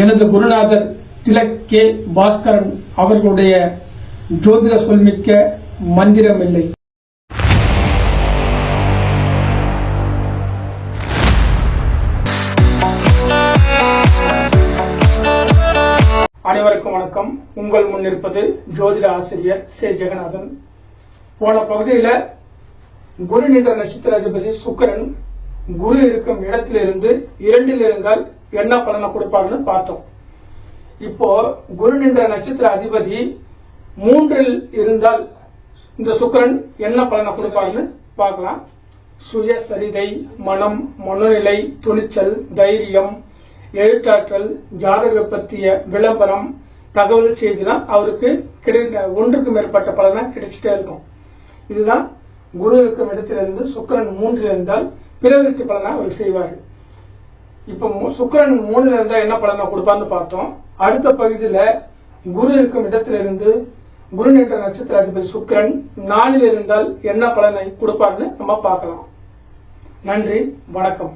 எனது குருநாதர் திலக் கே பாஸ்கரன் அவர்களுடைய ஜோதிட சொல்மிக்க மந்திரமில்லை. அனைவருக்கும் வணக்கம். உங்கள் முன் இருப்பது ஜோதிட ஆசிரியர் சே ஜெகநாதன். போன பகுதியில் குரு நின்ற நட்சத்திர அதிபதி சுக்கிரன் குரு இருக்கும் இடத்திலிருந்து 2ல் இருந்தால் என்ன பலனை கொடுப்பாருன்னு பார்த்தோம். இப்போ குரு நின்ற நட்சத்திர அதிபதி 3ல் இருந்தால் இந்த சுக்கிரன் என்ன பலனை கொடுப்பாருன்னு பார்க்கலாம். சுயசரிதை, மனம், மனநிலை, துணிச்சல், தைரியம், எழுத்தாற்றல், ஜாதக பற்றிய விளம்பரம், தகவல் செய்தி தான் அவருக்கு ஒன்றுக்கு மேற்பட்ட பலனை கிடைச்சிட்டே இருக்கும். இதுதான் குரு இருக்கும் இடத்திலிருந்து சுக்கிரன் 3ல் இருந்தால் பிறவிருத்தி பலனை அவர் செய்வார். இப்ப சுக்கிரன் 3ல் இருந்தா என்ன பலனை கொடுப்பான்னு பார்த்தோம். அடுத்த பகுதியில குரு இருக்கும் இடத்திலிருந்து குரு நின்ற நட்சத்திர அதிபதி சுக்கிரன் 4ல் இருந்தால் என்ன பலனை கொடுப்பார்னு நம்ம பார்க்கலாம். நன்றி, வணக்கம்.